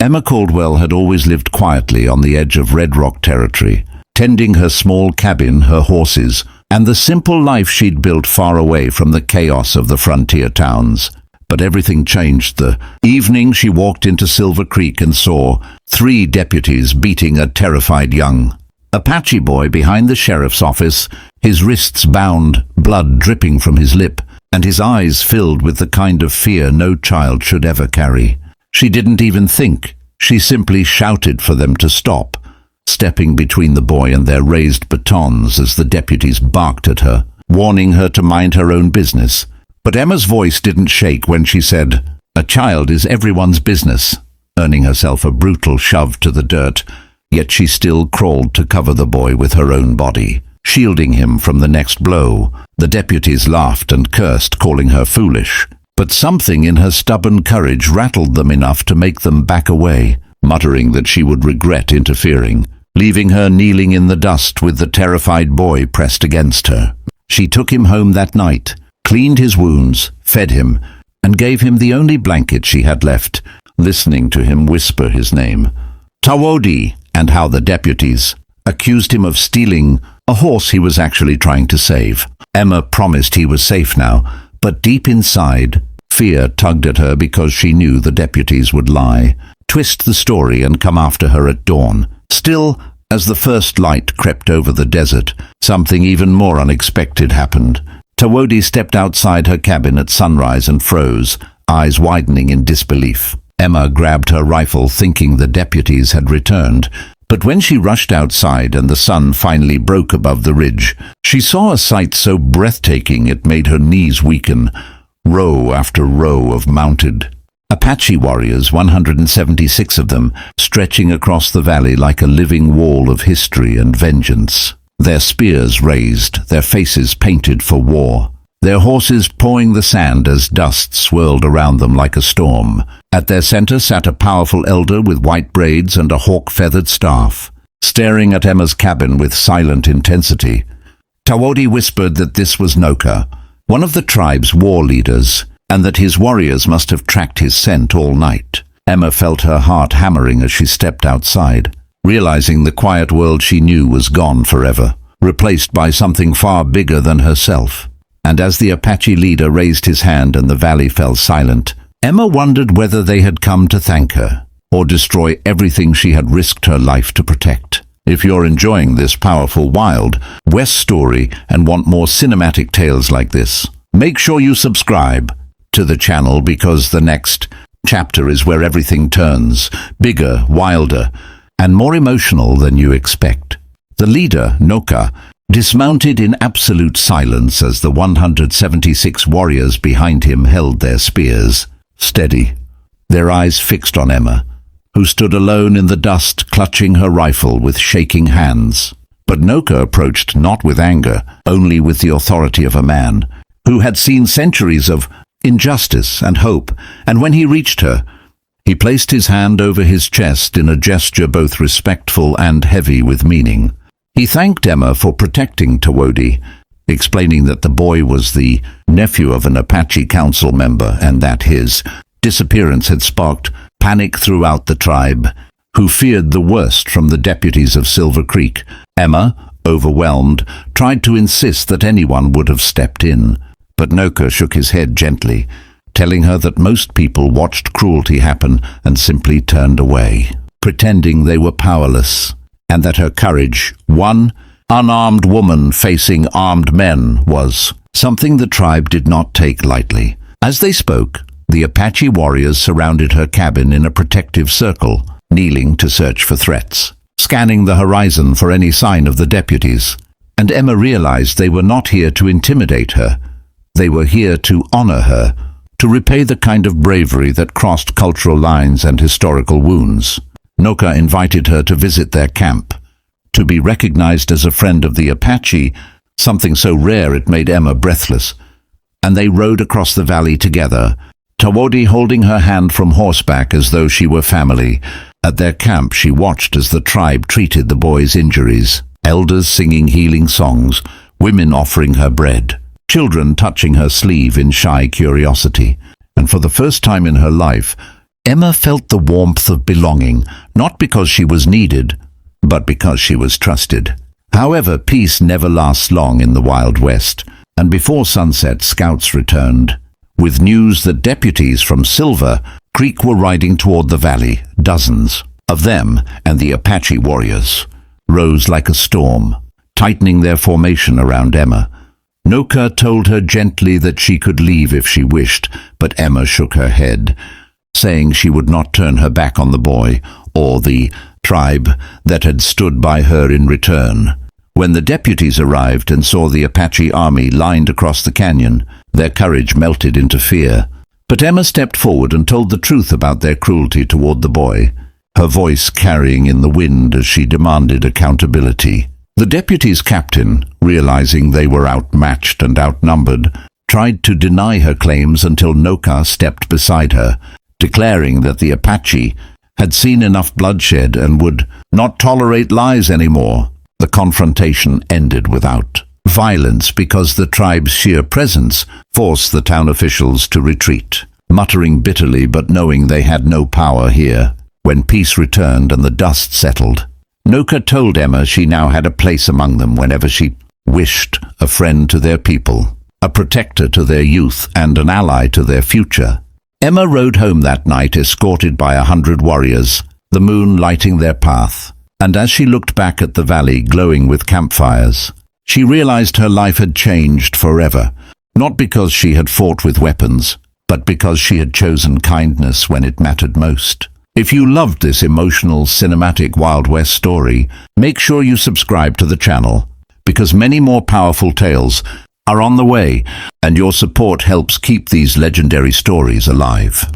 Emma Caldwell had always lived quietly on the edge of Red Rock territory, tending her small cabin, her horses, and the simple life she'd built far away from the chaos of the frontier towns. But everything changed the evening she walked into Silver Creek and saw 3 deputies beating a terrified young Apache boy behind the sheriff's office, his wrists bound, blood dripping from his lip, and his eyes filled with the kind of fear no child should ever carry. She didn't even think. She simply shouted for them to stop, stepping between the boy and their raised batons as the deputies barked at her, warning her to mind her own business. But Emma's voice didn't shake when she said, "A child is everyone's business," earning herself a brutal shove to the dirt, yet she still crawled to cover the boy with her own body, shielding him from the next blow. The deputies laughed and cursed, calling her foolish. But something in her stubborn courage rattled them enough to make them back away, muttering that she would regret interfering, leaving her kneeling in the dust with the terrified boy pressed against her. She took him home that night, cleaned his wounds, fed him, and gave him the only blanket she had left, listening to him whisper his name, Tawodi, and how the deputies accused him of stealing a horse he was actually trying to save. Emma promised he was safe now, but deep inside, fear tugged at her because she knew the deputies would lie, twist the story and come after her at dawn. Still, as the first light crept over the desert, something even more unexpected happened. Tawodi stepped outside her cabin at sunrise and froze, eyes widening in disbelief. Emma grabbed her rifle thinking the deputies had returned, but when she rushed outside and the sun finally broke above the ridge, she saw a sight so breathtaking it made her knees weaken. Row after row of mounted Apache warriors, 176 of them, stretching across the valley like a living wall of history and vengeance. Their spears raised, their faces painted for war, their horses pawing the sand as dust swirled around them like a storm. At their center sat a powerful elder with white braids and a hawk-feathered staff, staring at Emma's cabin with silent intensity. Tawodi whispered that this was Noka, one of the tribe's war leaders, and that his warriors must have tracked his scent all night. Emma felt her heart hammering as she stepped outside, realizing the quiet world she knew was gone forever, replaced by something far bigger than herself. And as the Apache leader raised his hand and the valley fell silent, Emma wondered whether they had come to thank her, or destroy everything she had risked her life to protect. If you're enjoying this powerful Wild West story and want more cinematic tales like this, make sure you subscribe to the channel, because the next chapter is where everything turns bigger, wilder, and more emotional than you expect. The leader, Noka, dismounted in absolute silence as the 176 warriors behind him held their spears, steady, their eyes fixed on Emma, who stood alone in the dust, clutching her rifle with shaking hands. But Noka approached not with anger, only with the authority of a man who had seen centuries of injustice and hope, and when he reached her, he placed his hand over his chest in a gesture both respectful and heavy with meaning. He thanked Emma for protecting Tawodi, explaining that the boy was the nephew of an Apache council member and that his disappearance had sparked panic throughout the tribe, who feared the worst from the deputies of Silver Creek. Emma, overwhelmed, tried to insist that anyone would have stepped in, but Noka shook his head gently, telling her that most people watched cruelty happen and simply turned away, pretending they were powerless, and that her courage, one unarmed woman facing armed men, was something the tribe did not take lightly. As they spoke, the Apache warriors surrounded her cabin in a protective circle, kneeling to search for threats, scanning the horizon for any sign of the deputies. And Emma realized they were not here to intimidate her. They were here to honor her, to repay the kind of bravery that crossed cultural lines and historical wounds. Noka invited her to visit their camp, to be recognized as a friend of the Apache, something so rare it made Emma breathless. And they rode across the valley together, Tawodi holding her hand from horseback as though she were family. At their camp she watched as the tribe treated the boy's injuries, elders singing healing songs, women offering her bread, children touching her sleeve in shy curiosity. And for the first time in her life, Emma felt the warmth of belonging, not because she was needed, but because she was trusted. However, peace never lasts long in the Wild West, and before sunset scouts returned, with news that deputies from Silver Creek were riding toward the valley. Dozens of them, and the Apache warriors rose like a storm, tightening their formation around Emma. Noka told her gently that she could leave if she wished, but Emma shook her head, saying she would not turn her back on the boy or the tribe that had stood by her in return. When the deputies arrived and saw the Apache army lined across the canyon, their courage melted into fear. But Emma stepped forward and told the truth about their cruelty toward the boy, her voice carrying in the wind as she demanded accountability. The deputies' captain, realizing they were outmatched and outnumbered, tried to deny her claims until Noka stepped beside her, declaring that the Apache had seen enough bloodshed and would not tolerate lies anymore. The confrontation ended without violence because the tribe's sheer presence forced the town officials to retreat, muttering bitterly but knowing they had no power here. When peace returned and the dust settled, Noka told Emma she now had a place among them whenever she wished, a friend to their people, a protector to their youth, and an ally to their future. Emma rode home that night escorted by 100 warriors, the moon lighting their path. And as she looked back at the valley glowing with campfires, she realized her life had changed forever, not because she had fought with weapons, but because she had chosen kindness when it mattered most. If you loved this emotional, cinematic Wild West story, make sure you subscribe to the channel, because many more powerful tales are on the way, and your support helps keep these legendary stories alive.